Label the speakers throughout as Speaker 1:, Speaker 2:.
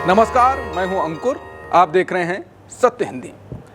Speaker 1: नमस्कार, मैं हूं अंकुर। आप देख रहे हैं सत्य हिंदी।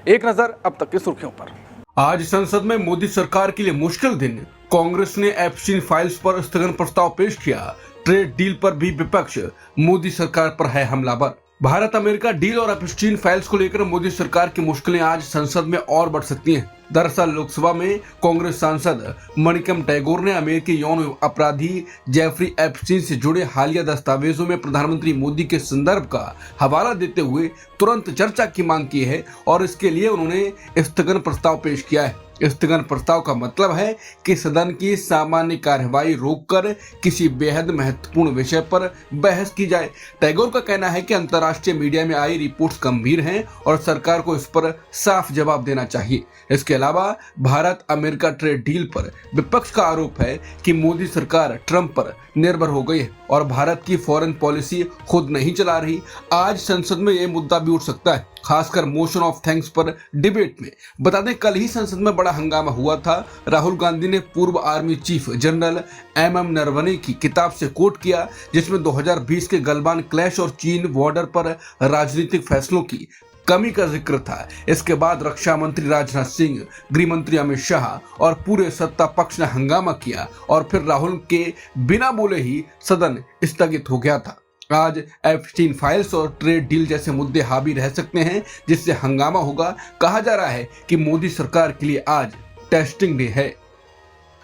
Speaker 1: एक नजर अब तक की सुर्खियों पर। आज संसद में मोदी सरकार के लिए मुश्किल दिन। कांग्रेस ने एप्स्टीन फाइल्स पर स्थगन प्रस्ताव पेश किया। ट्रेड डील पर भी विपक्ष मोदी सरकार पर है हमलावर। भारत अमेरिका डील और एप्स्टीन फाइल्स को लेकर मोदी सरकार की मुश्किलें आज संसद में और बढ़ सकती हैं। दरअसल लोकसभा में कांग्रेस सांसद मणिकम टैगोर ने अमेरिकी यौन अपराधी जेफरी एप्स्टीन से जुड़े हालिया दस्तावेजों में प्रधानमंत्री मोदी के संदर्भ का हवाला देते हुए तुरंत चर्चा की मांग की है और इसके लिए उन्होंने स्थगन प्रस्ताव पेश किया है। स्थगन प्रस्ताव का मतलब है कि सदन की सामान्य कार्यवाही रोककर किसी बेहद महत्वपूर्ण विषय पर बहस की जाए। टैगोर का कहना है कि अंतर्राष्ट्रीय मीडिया में आई रिपोर्ट्स गंभीर हैं और सरकार को इस पर साफ जवाब देना चाहिए। इसके अलावा भारत अमेरिका ट्रेड डील पर विपक्ष का आरोप है कि मोदी सरकार ट्रंप पर निर्भर हो गई है और भारत की फॉरेन पॉलिसी खुद नहीं चला रही। आज संसद में यह मुद्दा भी उठ सकता है, खासकर मोशन ऑफ थैंक्स पर डिबेट में। बता दें, कल ही संसद में बड़ा हंगामा हुआ था। राहुल गांधी ने पूर्व army chief general M Naravane की किताब से कोट किया, जिसमें 2020 के गलवान क्लैश और चीन बॉर्डर पर राजनीतिक फैसलों की कमी का जिक्र था। इसके बाद रक्षा मंत्री राजनाथ सिंह, गृह मंत्री अमित शाह और पूरे सत्ता पक्ष ने हंगामा किया और फिर राहुल के बिना बोले ही सदन स्थगित हो गया था। आज एप्स्टीन फाइल्स और ट्रेड डील जैसे मुद्दे हावी रह सकते हैं, जिससे हंगामा होगा। कहा जा रहा है कि मोदी सरकार के लिए आज टेस्टिंग डे है।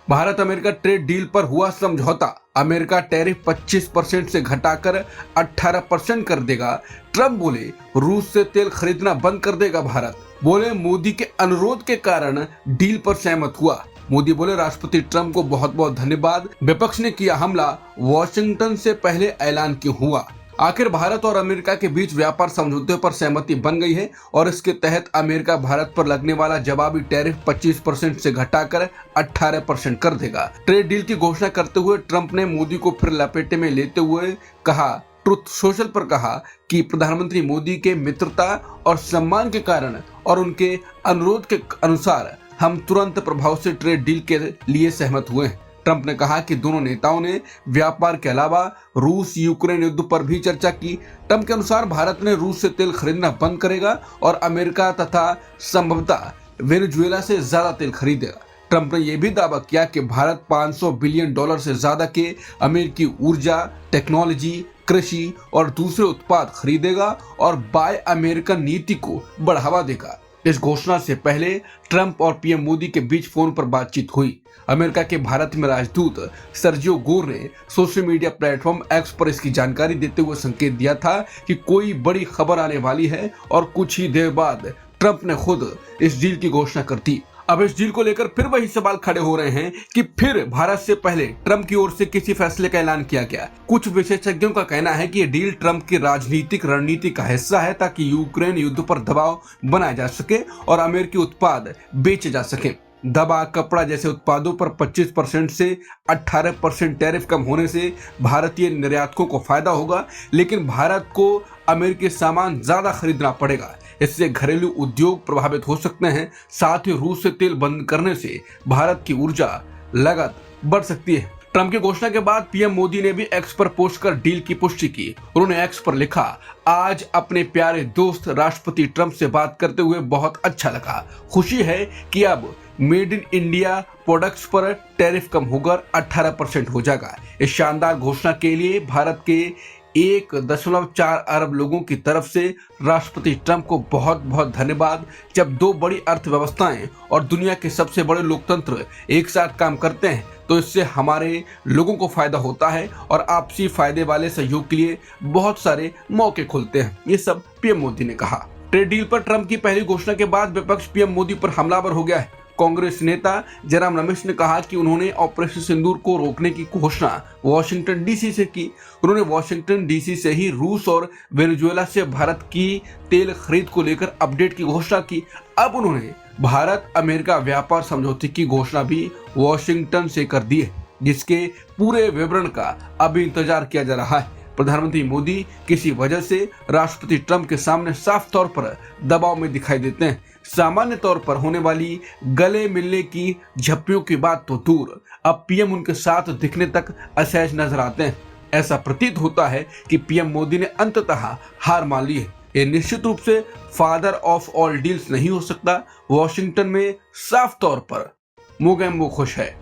Speaker 1: भारत अमेरिका ट्रेड डील पर हुआ समझौता। अमेरिका टैरिफ 25% से घटाकर 18% कर देगा। ट्रंप बोले रूस से तेल खरीदना बंद कर देगा भारत। बोले मोदी के अनुरोध के कारण डील पर सहमत हुआ। मोदी बोले राष्ट्रपति ट्रंप को बहुत बहुत धन्यवाद। विपक्ष ने किया हमला, वॉशिंगटन से पहले ऐलान क्यों हुआ। आखिर भारत और अमेरिका के बीच व्यापार समझौते पर सहमति बन गई है और इसके तहत अमेरिका भारत पर लगने वाला जवाबी टैरिफ 25% से घटाकर 18% कर देगा। ट्रेड डील की घोषणा करते हुए ट्रंप ने मोदी को फिर लपेटे में लेते हुए कहा, ट्रुथ सोशल पर कहा कि प्रधानमंत्री मोदी के मित्रता और सम्मान के कारण और उनके अनुरोध के अनुसार हम तुरंत प्रभाव से ट्रेड डील के लिए सहमत हुए हैं। ट्रंप ने कहा कि दोनों नेताओं ने व्यापार के अलावा रूस यूक्रेन युद्ध पर भी चर्चा की। ट्रंप के अनुसार भारत ने रूस से तेल खरीदना बंद करेगा और अमेरिका तथा संभवतः वेनेजुएला से ज्यादा तेल खरीदेगा। ट्रंप ने यह भी दावा किया कि भारत $500 बिलियन से ज्यादा के अमेरिकी ऊर्जा, टेक्नोलॉजी, कृषि और दूसरे उत्पाद खरीदेगा और बाय अमेरिकन नीति को बढ़ावा देगा। इस घोषणा से पहले ट्रंप और पीएम मोदी के बीच फोन पर बातचीत हुई। अमेरिका के भारत में राजदूत सर्जियो गोर ने सोशल मीडिया प्लेटफॉर्म एक्स पर इसकी जानकारी देते हुए संकेत दिया था कि कोई बड़ी खबर आने वाली है और कुछ ही देर बाद ट्रंप ने खुद इस डील की घोषणा कर दी। अब इस डील को लेकर फिर वही सवाल खड़े हो रहे हैं कि फिर भारत से पहले ट्रंप की ओर से किसी फैसले का ऐलान किया गया। कुछ विशेषज्ञों का कहना है कि यह डील ट्रंप की राजनीतिक रणनीति का हिस्सा है ताकि यूक्रेन युद्ध पर दबाव बनाया जा सके और अमेरिकी उत्पाद बेचे जा सके। दवा, कपड़ा जैसे उत्पादों पर 25% से 18% टैरिफ कम होने से भारतीय निर्यातकों को फायदा होगा, लेकिन भारत को अमेरिकी सामान ज्यादा खरीदना पड़ेगा। इससे घरेलू उद्योग प्रभावित हो सकते हैं। साथ ही रूस से तेल बंद करने से भारत की ऊर्जा लागत बढ़ सकती है। ट्रंप की घोषणा के बाद पीएम मोदी ने भी एक्स पर पोस्ट कर डील की पुष्टि की। उन्होंने एक्स पर लिखा, आज अपने प्यारे दोस्त राष्ट्रपति ट्रंप से बात करते हुए बहुत अच्छा लगा। खुशी है कि अब मेड इन इंडिया प्रोडक्ट्स पर टैरिफ कम होकर 18% हो जाएगा। इस शानदार घोषणा के लिए भारत के 1.4 अरब लोगों की तरफ से राष्ट्रपति ट्रंप को बहुत बहुत धन्यवाद। जब दो बड़ी अर्थव्यवस्थाएं और दुनिया के सबसे बड़े लोकतंत्र एक साथ काम करते हैं तो इससे हमारे लोगों को फायदा होता है और आपसी फायदे वाले सहयोग के लिए बहुत सारे मौके खुलते हैं। ये सब पीएम मोदी ने कहा। ट्रेड डील पर ट्रंप की पहली घोषणा के बाद विपक्ष पीएम मोदी पर हमलावर हो गया है। कांग्रेस नेता जयराम रमेश ने कहा कि उन्होंने ऑपरेशन सिंदूर को रोकने की घोषणा वॉशिंगटन डीसी से की। उन्होंने वॉशिंगटन डीसी से ही रूस और वेनेजुएला से भारत की तेल खरीद को लेकर अपडेट की घोषणा की। अब उन्होंने भारत अमेरिका व्यापार समझौते की घोषणा भी वॉशिंगटन से कर दी है, जिसके पूरे विवरण का अभी इंतजार किया जा रहा है। प्रधानमंत्री मोदी किसी वजह से राष्ट्रपति ट्रंप के सामने साफ तौर पर दबाव में दिखाई देते हैं। सामान्य तौर पर होने वाली गले मिलने की झप्पियों की बात तो दूर, अब पीएम उनके साथ दिखने तक असहज नजर आते हैं। ऐसा प्रतीत होता है कि पीएम मोदी ने अंततः हार मान ली है। ये निश्चित रूप से फादर ऑफ ऑल डील्स नहीं हो सकता। वॉशिंगटन में साफ तौर पर मोगेम्बो खुश है।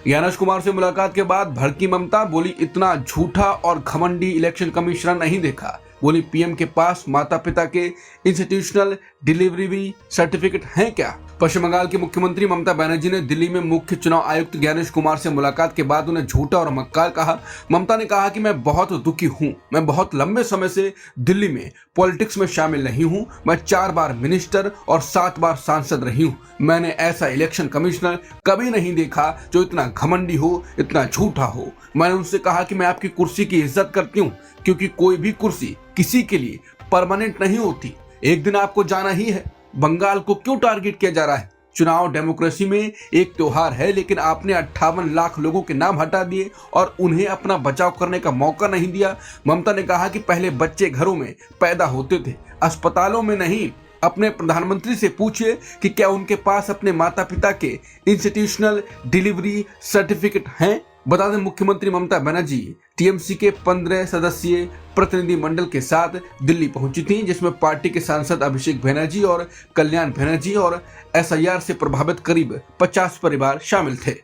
Speaker 1: ज्ञानेश कुमार से मुलाकात के बाद भड़की ममता, बोली इतना झूठा और घमंडी इलेक्शन कमिश्नर नहीं देखा। बोली पीएम के पास माता पिता के इंस्टीट्यूशनल डिलीवरी सर्टिफिकेट हैं क्या। पश्चिम बंगाल की मुख्यमंत्री ममता बनर्जी ने दिल्ली में मुख्य चुनाव आयुक्त ज्ञानेश कुमार से मुलाकात के बाद उन्हें झूठा और मक्कार कहा। ममता ने कहा कि मैं बहुत दुखी हूं, मैं बहुत लंबे समय से दिल्ली में पॉलिटिक्स में शामिल नहीं हूं। मैं 4 बार मिनिस्टर और 7 बार सांसद रही हूं। मैंने ऐसा इलेक्शन कमिश्नर कभी नहीं देखा जो इतना घमंडी हो, इतना झूठा हो। मैंने उनसे कहा कि मैं आपकी कुर्सी की इज्जत करती हूं, क्योंकि कोई भी कुर्सी किसी के लिए परमानेंट नहीं होती, एक दिन आपको जाना ही है। बंगाल को क्यों टारगेट किया जा रहा है। चुनाव डेमोक्रेसी में एक त्योहार है, लेकिन आपने 58 लाख लोगों के नाम हटा दिए और उन्हें अपना बचाव करने का मौका नहीं दिया। ममता ने कहा कि पहले बच्चे घरों में पैदा होते थे, अस्पतालों में नहीं। अपने प्रधानमंत्री से पूछिए कि क्या उनके पास अपने माता पिता के इंस्टीट्यूशनल डिलीवरी सर्टिफिकेट हैं। बता दें, मुख्यमंत्री ममता बनर्जी टीएमसी के 15 सदस्यीय प्रतिनिधि मंडल के साथ दिल्ली पहुंची थी, जिसमें पार्टी के सांसद अभिषेक बनर्जी और कल्याण बनर्जी और एसआईआर से प्रभावित करीब 50 परिवार शामिल थे।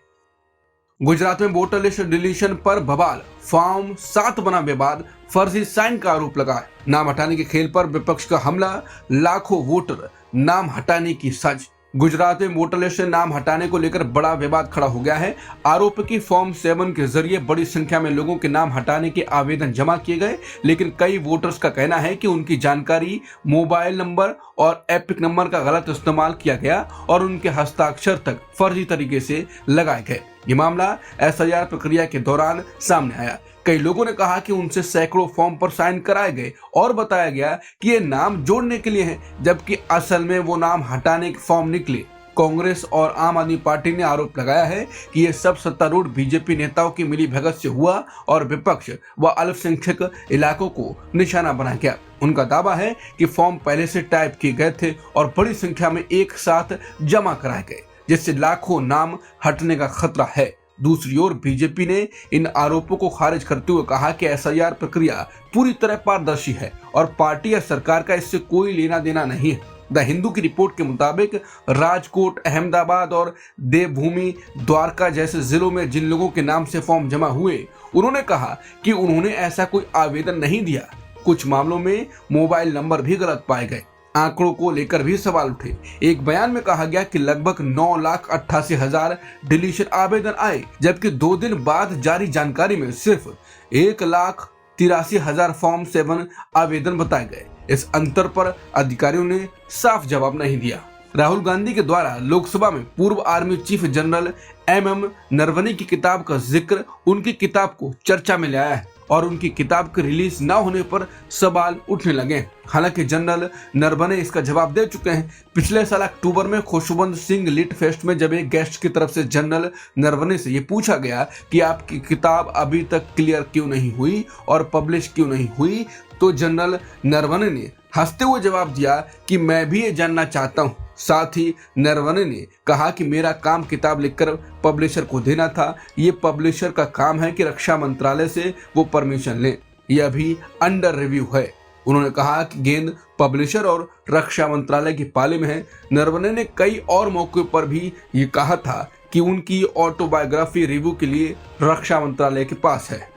Speaker 1: गुजरात में वोटर लिस्ट डिलीशन पर बवाल, फॉर्म 7 बना विवाद, फर्जी साइन का आरोप लगा। नाम हटाने के खेल पर विपक्ष का हमला, लाखों वोटर नाम हटाने की साजिश। गुजरात में वोटर लिस्ट से नाम हटाने को लेकर बड़ा विवाद खड़ा हो गया है। आरोप की फॉर्म 7 के जरिए बड़ी संख्या में लोगों के नाम हटाने के आवेदन जमा किए गए, लेकिन कई वोटर्स का कहना है कि उनकी जानकारी, मोबाइल नंबर और एपिक नंबर का गलत इस्तेमाल किया गया और उनके हस्ताक्षर तक फर्जी तरीके से लगाए गए। ये मामला एसआईआर प्रक्रिया के दौरान सामने आया। कई लोगों ने कहा कि उनसे सैकड़ों फॉर्म पर साइन कराए गए और बताया गया कि ये नाम जोड़ने के लिए हैं, जबकि असल में वो नाम हटाने के फॉर्म निकले। कांग्रेस और आम आदमी पार्टी ने आरोप लगाया है कि ये सब सत्तारूढ़ बीजेपी नेताओं की मिलीभगत से हुआ और विपक्ष व अल्पसंख्यक इलाकों को निशाना बनाया गया। उनका दावा है कि फॉर्म पहले से टाइप किए गए थे और बड़ी संख्या में एक साथ जमा कराए गए, जिससे लाखों नाम हटने का खतरा है। दूसरी ओर बीजेपी ने इन आरोपों को खारिज करते हुए कहा कि एसआईआर प्रक्रिया पूरी तरह पारदर्शी है और पार्टी या सरकार का इससे कोई लेना देना नहीं है। द हिंदू की रिपोर्ट के मुताबिक राजकोट, अहमदाबाद और देवभूमि, द्वारका जैसे जिलों में जिन लोगों के नाम से फॉर्म जमा हुए, उन्होंने कहा कि उन्होंने ऐसा कोई आवेदन नहीं दिया। कुछ मामलों में मोबाइल नंबर भी गलत पाए गए। आंकड़ों को लेकर भी सवाल उठे। एक बयान में कहा गया कि लगभग 9,88,000 डिलीशन आवेदन आए, जबकि 2 दिन बाद जारी जानकारी में सिर्फ 1,83,000 फॉर्म 7 आवेदन बताए गए। इस अंतर पर अधिकारियों ने साफ जवाब नहीं दिया। राहुल गांधी के द्वारा लोकसभा में पूर्व army chief general MM Naravane की किताब का जिक्र उनकी किताब को चर्चा में लाया है और उनकी किताब के रिलीज न होने पर सवाल उठने लगे। हालांकि जनरल नरवणे इसका जवाब दे चुके हैं। पिछले साल अक्टूबर में खुशवंत सिंह लिट फेस्ट में जब एक गेस्ट की तरफ से जनरल नरवणे से ये पूछा गया कि आपकी किताब अभी तक क्लियर क्यों नहीं हुई और पब्लिश क्यों नहीं हुई, तो जनरल नरवणे ने हंसते हुए जवाब दिया कि मैं भी ये जानना चाहता हूँ। साथ ही नरवणे ने कहा कि मेरा काम किताब लिखकर पब्लिशर को देना था। ये पब्लिशर का काम है कि रक्षा मंत्रालय से वो परमिशन लें। यह अभी अंडर रिव्यू है। उन्होंने कहा कि गेंद पब्लिशर और रक्षा मंत्रालय की पाले में है। नरवणे ने कई और मौकों पर भी ये कहा था कि उनकी ऑटोबायोग्राफी रिव्यू के लिए रक्षा मंत्रालय के पास है।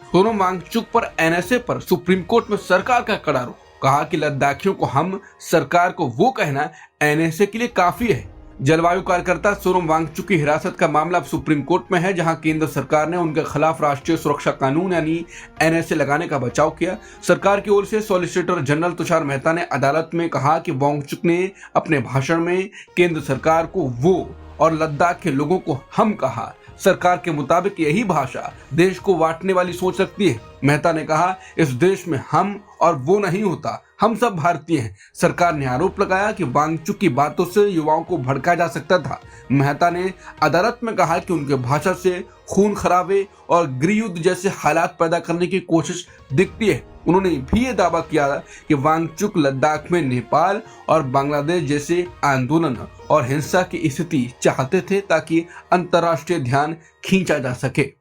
Speaker 1: सोनम वांगचुक पर NSA पर सुप्रीम कोर्ट में सरकार का कड़ा रुख। कहा कि लद्दाखियों को हम, सरकार को वो कहना NSA के लिए काफी है। जलवायु कार्यकर्ता सोनम वांगचुक की हिरासत का मामला अब सुप्रीम कोर्ट में है, जहां केंद्र सरकार ने उनके खिलाफ राष्ट्रीय सुरक्षा कानून यानी NSA लगाने का बचाव किया। सरकार की ओर से सॉलिसिटर जनरल तुषार मेहता ने अदालत में कहा कि वांगचुक ने अपने भाषण में केंद्र सरकार को वो और लद्दाख के लोगों को हम कहा। सरकार के मुताबिक यही भाषा देश को बांटने वाली सोच रखती है। मेहता ने कहा, इस देश में हम और वो नहीं होता, हम सब भारतीय हैं। सरकार ने आरोप लगाया कि वांगचुक की बातों से युवाओं को भड़काया जा सकता था। मेहता ने अदालत में कहा कि उनके भाषा से खून खराबे और गृह युद्ध जैसे हालात पैदा करने की कोशिश दिखती है। उन्होंने भी ये दावा किया कि वांगचुक लद्दाख में नेपाल और बांग्लादेश जैसे आंदोलन और हिंसा की स्थिति चाहते थे ताकि अंतर्राष्ट्रीय ध्यान खींचा जा सके।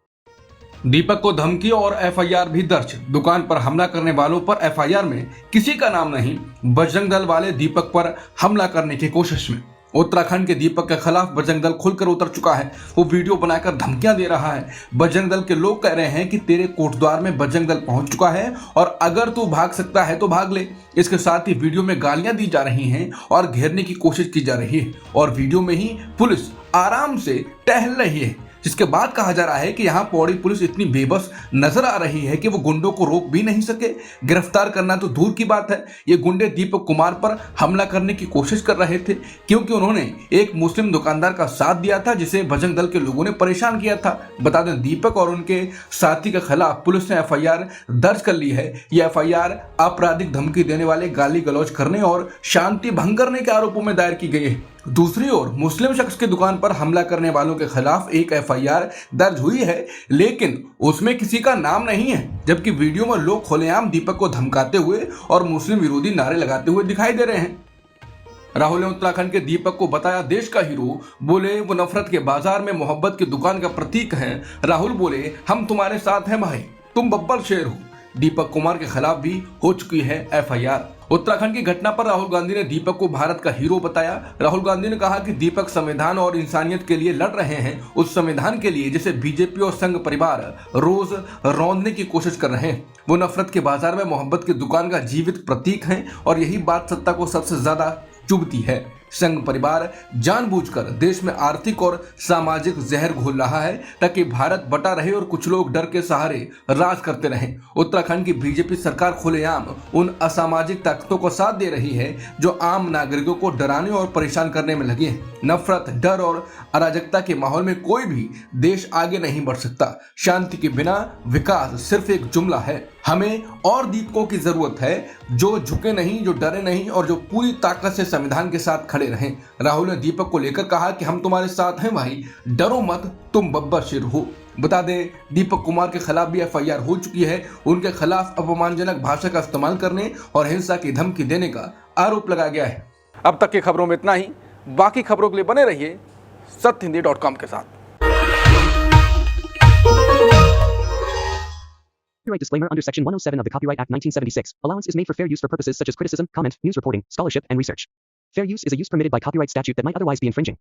Speaker 1: दीपक को धमकी और एफआईआर भी दर्ज। दुकान पर हमला करने वालों पर एफआईआर में किसी का नाम नहीं। बजरंग दल वाले दीपक पर हमला करने की कोशिश में। उत्तराखंड के दीपक के खिलाफ बजरंग दल खुलकर उतर चुका है। वो वीडियो बनाकर धमकियां दे रहा है। बजरंग दल के लोग कह रहे हैं कि तेरे कोटद्वार में बजरंग दल पहुंच चुका है और अगर तू भाग सकता है तो भाग ले। इसके साथ ही वीडियो में गालियां दी जा रही हैं और घेरने की कोशिश की जा रही है और वीडियो में ही पुलिस आराम से टहल रही है, जिसके बाद कहा जा रहा है कि यहाँ पौड़ी पुलिस इतनी बेबस नजर आ रही है कि वो गुंडों को रोक भी नहीं सके। गिरफ्तार करना तो दूर की बात है, ये गुंडे दीपक कुमार पर हमला करने की कोशिश कर रहे थे क्योंकि उन्होंने एक मुस्लिम दुकानदार का साथ दिया था जिसे बजरंग दल के लोगों ने परेशान किया था। बता दें दीपक और उनके साथी के खिलाफ पुलिस ने एफआईआर दर्ज कर ली है। यह एफआईआर आपराधिक धमकी देने वाले, गाली गलौज करने और शांति भंग करने के आरोपों में दायर की गई है। दूसरी ओर मुस्लिम शख्स की दुकान पर हमला करने वालों के खिलाफ एक एफआईआर दर्ज हुई है, लेकिन उसमें किसी का नाम नहीं है, जबकि वीडियो में लोग खुलेआम दीपक को धमकाते हुए और मुस्लिम विरोधी नारे लगाते हुए दिखाई दे रहे हैं। राहुल ने उत्तराखंड के दीपक को बताया देश का हीरो। बोले वो नफरत के बाजार में मोहब्बत की दुकान का प्रतीक है। राहुल बोले हम तुम्हारे साथ हैं भाई, तुम बब्बर शेर हो। दीपक कुमार के खिलाफ भी हो चुकी है एफआईआर। उत्तराखंड की घटना पर राहुल गांधी ने दीपक को भारत का हीरो बताया। राहुल गांधी ने कहा कि दीपक संविधान और इंसानियत के लिए लड़ रहे हैं, उस संविधान के लिए जिसे बीजेपी और संघ परिवार रोज रौंदने की कोशिश कर रहे हैं। वो नफरत के बाजार में मोहब्बत की दुकान का जीवित प्रतीक है और यही बात सत्ता को सबसे ज्यादा चुभती है। संघ परिवार जानबूझकर देश में आर्थिक और सामाजिक जहर घोल रहा है ताकि भारत बटा रहे और कुछ लोग डर के सहारे राज करते रहें। उत्तराखंड की बीजेपी सरकार खुलेआम उन असामाजिक ताकतों को साथ दे रही है जो आम नागरिकों को डराने और परेशान करने में लगे हैं। नफरत, डर और अराजकता के माहौल में कोई भी देश आगे नहीं बढ़ सकता। शांति के बिना विकास सिर्फ एक जुमला है। हमें और दीपकों की जरूरत है जो झुके नहीं, जो डरे नहीं और जो पूरी ताकत से संविधान के साथ खड़े रहें। राहुल ने दीपक को लेकर कहा कि हम तुम्हारे साथ हैं भाई, डरो मत, तुम बब्बर शेर हो। बता दें दीपक कुमार के खिलाफ भी एफआईआर हो चुकी है। उनके खिलाफ अपमानजनक भाषा का इस्तेमाल करने और हिंसा की धमकी देने का आरोप लगाया गया है। अब तक की खबरों में इतना ही। बाकी खबरों के लिए बने रहिए सत्यहिंदी.com के साथ।
Speaker 2: Copyright disclaimer under Section 107 of the Copyright Act 1976. Allowance is made for fair use for purposes such as criticism, comment, news reporting, scholarship, and research. Fair use is a use permitted by copyright statute that might otherwise be infringing.